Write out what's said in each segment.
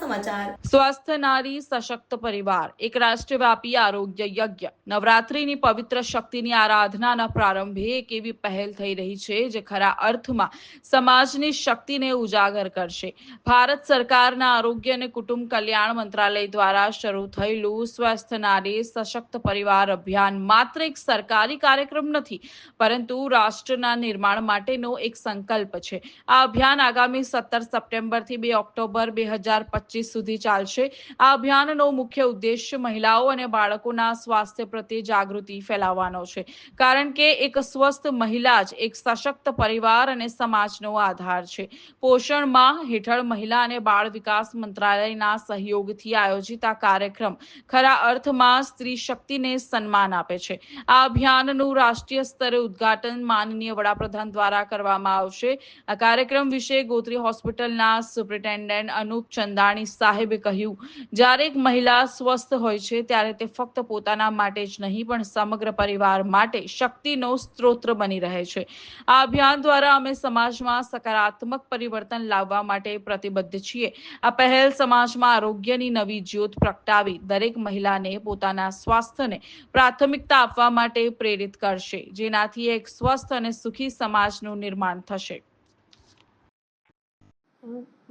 સમાચાર। સ્વસ્થ નારી સશક્ત પરિવાર એક રાષ્ટ્રવ્યાપી આરોગ્ય યજ્ઞ નવરાત્રિની પવિત્ર શક્તિની આરાધનાના પ્રારંભે એક એવી પહેલ થઈ રહી છે જે ખરા અર્થમાં સમાજની શક્તિને ઉજાગર કરશે। ભારત સરકારના આરોગ્ય અને કુટુંબ કલ્યાણ મંત્રાલય દ્વારા શરૂ થયેલું સ્વસ્થ નારી સશક્ત પરિવાર અભિયાન માત્ર એક સરકારી કાર્યક્રમ નથી, પરંતુ રાષ્ટ્રના નિર્માણ માટેનો એક સંકલ્પ છે। આ અભિયાન આગામી 17 સપ્ટેમ્બરથી 2 ઓક્ટોબર 2025 સુધી ચાલશે। આ અભિયાનનો મુખ્ય ઉદ્દેશ્ય મહિલાઓ અને બાળકોના સ્વાસ્થ્ય પ્રત્યે જાગૃતિ ફેલાવવાનો છે, કારણ કે એક સ્વસ્થ મહિલા જ એક સશક્ત પરિવાર અને સમાજનો આધાર છે। પોષણ માહ હેઠળ મહિલા અને બાળ વિકાસ મંત્રાલયના સહયોગથી આયોજિત આ કાર્યક્રમ ખરા અર્થમાં સ્ત્રી શક્તિને સન્માન આપે છે। આ અભિયાનનું રાષ્ટ્રીય સ્તરે ઉદ્ઘાટન માનનીય વડાપ્રધાન દ્વારા કરવામાં આવશે। આ કાર્યક્રમ વિશે ગોત્રી હોસ્પિટલના સુપ્રિન્ટેન્ડન્ટ અનુપ ચંદાણી સાહેબે કહ્યું, જ્યારે એક મહિલા સ્વસ્થ હોય છે ત્યારે તે ફક્ત પોતાના માટે જ નહીં પણ સમગ્ર પરિવાર માટે શક્તિનો સ્ત્રોત બની રહે છે। આ અભિયાન દ્વારા અમે સમાજમાં સકારાત્મક પરિવર્તન લાવવા માટે પ્રતિબદ્ધ છીએ। આ પહેલ સમાજમાં આરોગ્યની નવી જ્યોત પ્રગટાવી દરેક મહિલાને પોતાના સ્વાસ્થ્યને પ્રાથમિકતા આપવા માટે પ્રેરિત કરશે, જેનાથી એક સ્વસ્થ અને સુખી સમાજનું નિર્માણ થશે।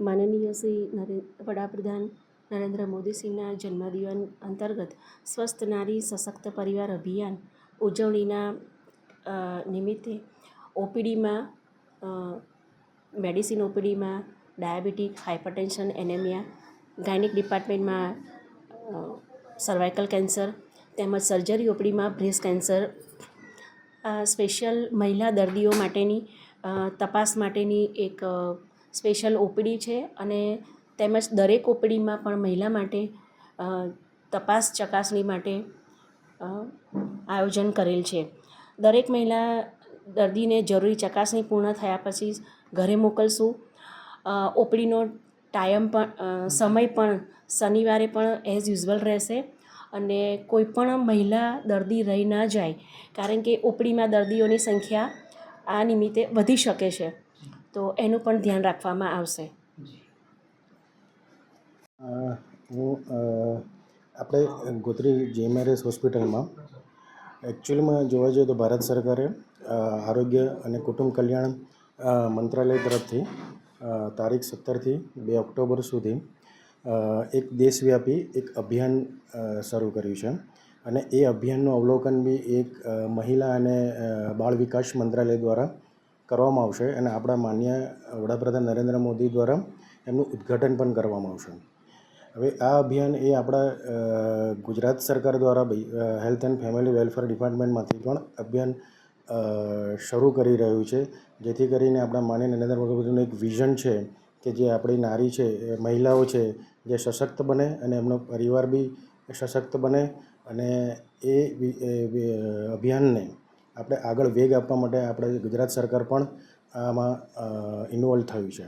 માનનીય શ્રી વડાપ્રધાન નરેન્દ્ર મોદીશ્રીના જન્મદિવસ અંતર્ગત સ્વસ્થ નારી સશક્ત પરિવાર અભિયાન ઉજવણીના નિમિત્તે ઓપીડીમાં મેડિસિન ઓપીડીમાં ડાયાબિટીક, હાઇપરટેન્શન, એનેમિયા, ગાયનિક ડિપાર્ટમેન્ટમાં સર્વાઇકલ કેન્સર તેમજ સર્જરી ઓપીડીમાં બ્રેસ્ટ કેન્સર સ્પેશિયલ મહિલા દર્દીઓ માટેની તપાસ માટેની એક સ્પેશિયલ ઓપીડી છે અને તેમજ દરેક ઓપીડીમાં પણ મહિલા માટે તપાસ ચકાસણી માટે આયોજન કરેલ છે। દરેક મહિલા દર્દીને જરૂરી ચકાસણી પૂર્ણ થયા પછી ઘરે મોકલશું। ઓપીડીનો સમય પણ શનિવારે પણ એઝ યુઝ્યુઅલ રહેશે અને કોઈ પણ મહિલા દર્દી રહી ના જાય, કારણ કે ઓપીડીમાં દર્દીઓની સંખ્યા આ નિમિત્તે વધી શકે છે, તો એનું પણ ધ્યાન રાખવામાં આવશે। આપણે ગોત્રી જીએમઆરએસ હોસ્પિટલમાં એકચ્યુઅલીમાં જોવા જઈએ તો ભારત સરકારે આરોગ્ય અને કુટુંબ કલ્યાણ મંત્રાલય તરફથી તારીખ 17થી 2 ઓક્ટોબર સુધી એક દેશવ્યાપી એક અભિયાન શરૂ કર્યું છે અને એ અભિયાનનું અવલોકન બી એક મહિલા અને બાળ વિકાસ મંત્રાલય દ્વારા કરવામાં આવશે અને આપણા માન્ય વડાપ્રધાન નરેન્દ્ર મોદી દ્વારા એમનું ઉદ્ઘાટન પણ કરવામાં આવશે। હવે આ અભિયાન એ આપણા ગુજરાત સરકાર દ્વારા હેલ્થ એન્ડ ફેમિલી વેલફેર ડિપાર્ટમેન્ટમાંથી પણ અભિયાન શરૂ કરી રહ્યું છે, જેથી કરીને આપણા માનનીય નરેન્દ્ર મોદીનું એક વિઝન છે કે જે આપણી નારી છે, મહિલાઓ છે, જે સશક્ત બને અને એમનો પરિવાર બી સશક્ત બને અને એ અભિયાનને આપણે આગળ વેગ આપવા માટે આપણે ગુજરાત સરકાર પણ આમાં ઇન્વોલ્વ થયું છે।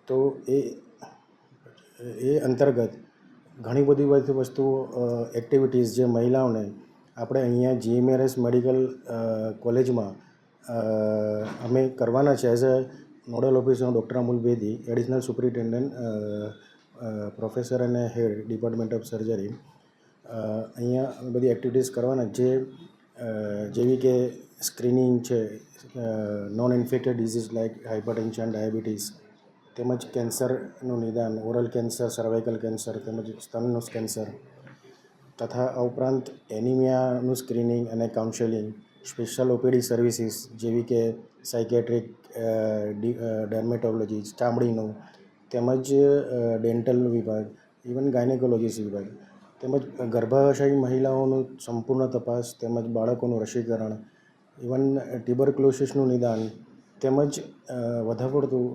તો એ અંતર્ગત ઘણી બધી વસ્તુઓ એક્ટિવિટીઝ જે મહિલાઓને આપણે અહીંયા જીએમઆરએસ મેડિકલ કોલેજમાં અમે કરવાના છે as a nodal officer doctor Amul Bedi, additional superintendent professor અને હેડ ડિપાર્ટમેન્ટ ઓફ સર્જરી। અહીંયા બધી એક્ટિવિટીઝ કરવાના જેવી કે સ્ક્રીનિંગ છે, non infected disease like hypertension, diabetes, તેમજ કેન્સરનું નિદાન, ઓરલ કેન્સર, સર્વાઇકલ કેન્સર, તેમજ સ્તનનું કેન્સર તથા આ ઉપરાંત એનિમિયાનું સ્ક્રીનિંગ અને કાઉન્સેલિંગ, સ્પેશિયલ ઓપીડી સર્વિસીસ જેવી કે સાયકેટ્રિક, ડર્મેટોલોજી, ચામડીનું, તેમજ ડેન્ટલનું વિભાગ, ઇવન ગાયનેકોલોજીસ્ટ વિભાગ, તેમજ ગર્ભાશયી મહિલાઓનું સંપૂર્ણ તપાસ, તેમજ બાળકોનું રસીકરણ, ઇવન ટ્યુબરક્લોસિસનું નિદાન, તેમજ વધારે પડતું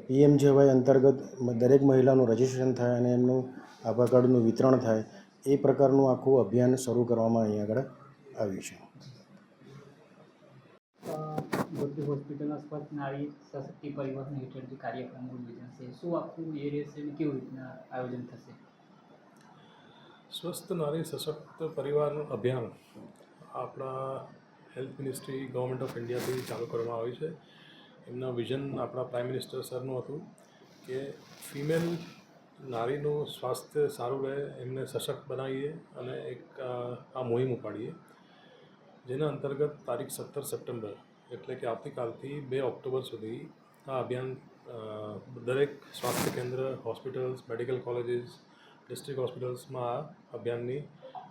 પીએમજેવાય અંતર્ગત દરેક મહિલાનું રજિસ્ટ્રેશન થાય અને એમનું આધાર કાર્ડનું વિતરણ થાય, એ પ્રકારનું આખું અભિયાન શરૂ કરવામાં અહીં આગળ આવ્યું છે। ગોત્રી હોસ્પિટલના સ્વસ્થ નારી સશક્તિ પરિવહન હેઠળ જે કાર્યક્રમનું આયોજન છે, શું આખું એ રહેશે અને કેવી રીતના આયોજન થશે? સ્વસ્થ નારી સશક્ત પરિવાર અભિયાન આપણા હેલ્થ મિનિસ્ટ્રી ગવર્મેન્ટ ઓફ ઇન્ડિયાથી ચાલુ કરવામાં આવી છે। એમના વિઝન આપણા પ્રાઇમ મિનિસ્ટર સરનું હતું કે ફિમેલ નારીનું સ્વાસ્થ્ય સારું રહે, એમને સશક્ત બનાવીએ અને એક આ મુહિમ ઉપાડીએ, જેના અંતર્ગત તારીખ 17 સપ્ટેમ્બર એટલે કે આવતીકાલથી 2 ઓક્ટોબર સુધી આ અભિયાન દરેક સ્વાસ્થ્ય કેન્દ્ર, હોસ્પિટલ્સ, મેડિકલ કોલેજીસ, ડિસ્ટ્રિક્ટ હોસ્પિટલ્સમાં આ અભિયાનની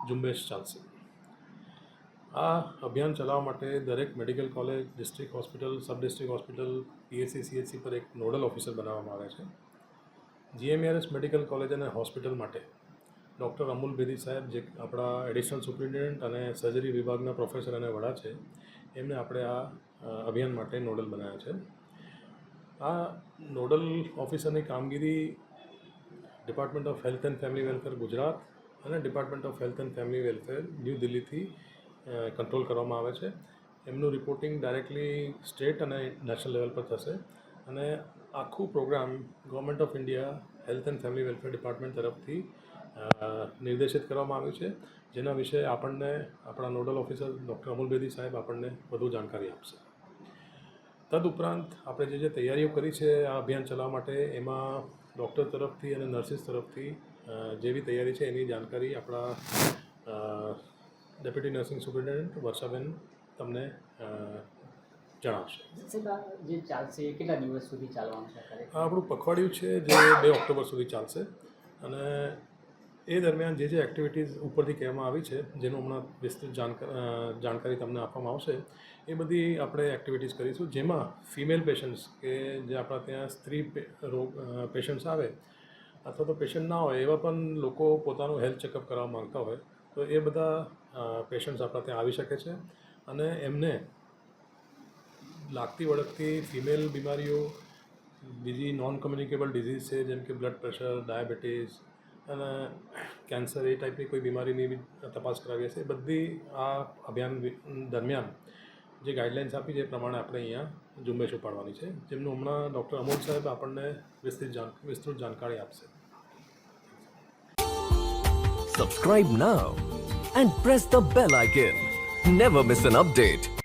ઝુંબેશ ચાલશે. આ અભિયાન ચલાવવા માટે દરેક medical college, district hospital, sub district hospital, PHC, CHC પર એક નોડલ ઓફિસર બનાવવામાં આવે છે. GMARS મેડિકલ કોલેજ અને હોસ્પિટલ માટે ડૉક્ટર અમૂલ બેદી સાહેબ, જે આપણા એડિશનલ સુપ્રિન્ટેન્ડન્ટ અને સર્જરી વિભાગના પ્રોફેસર અને વડા છે, એમને આપણે આ અભિયાન માટે નોડલ બનાવ્યા છે. આ નોડલ ઓફિસરની કામગીરી department of health and family welfare Gujarat અને department of health and family welfare New દિલ્હીથી કંટ્રોલ કરવામાં આવે છે. એમનું રિપોર્ટિંગ ડાયરેક્ટલી સ્ટેટ અને નેશનલ લેવલ પર થશે અને આખું programme government of India health and family welfare department તરફથી નિર્દેશિત કરવામાં આવ્યું છે, જેના વિશે આપણને આપણા nodal officer doctor Amul Bedi saheb આપણને વધુ જાણકારી આપશે. તદુપરાંત આપણે જે તૈયારીઓ કરી છે આ અભિયાન ચલાવવા માટે, એમાં ડૉક્ટર તરફથી અને નર્સિસ તરફથી જેવી તૈયારી છે એની જાણકારી આપણા ડેપ્યુટી નર્સિંગ સુપ્રિન્ટેન્ડન્ટ વર્ષાબેન તમને જણાવશે. જે ચાલશે એ કેટલા દિવસ સુધી ચાલવાનું છે? આ આપણું પખવાડિયું છે જે 2 ઓક્ટોબર સુધી ચાલશે અને એ દરમિયાન જે એક્ટિવિટીઝ ઉપરથી કહેવામાં આવી છે, જેનું હમણાં વિસ્તૃત જાણકારી તમને આપવામાં આવશે, એ બધી આપણે એક્ટિવિટીઝ કરીશું, જેમાં ફિમેલ પેશન્ટ્સ કે જે આપણા ત્યાં સ્ત્રી પેશન્ટ્સ આવે અથવા તો પેશન્ટ ના હોય એવા પણ લોકો પોતાનું હેલ્થ ચેકઅપ કરાવવા માંગતા હોય, તો એ બધા પેશન્ટ્સ આપણા ત્યાં આવી શકે છે અને એમને લાગતી વળગતી ફિમેલ બીમારીઓ, બીજી નોન કમ્યુનિકેબલ ડિઝીઝ છે જેમ કે બ્લડ પ્રેશર, ડાયાબિટીસ અને કેન્સર, એ ટાઈપની કોઈ બીમારીની બી તપાસ કરાવીએ છીએ. બધી આ અભિયાન દરમિયાન જે ગાઈડલાઇન્સ આપી છે એ પ્રમાણે આપણે અહીંયા ઝુંબેશ ઉપાડવાની છે, જેમનું હમણાં ડૉક્ટર અમોલ સાહેબ આપણને વિસ્તૃત જાણકારી આપશે. Subscribe now and press the bell icon. Never miss an update.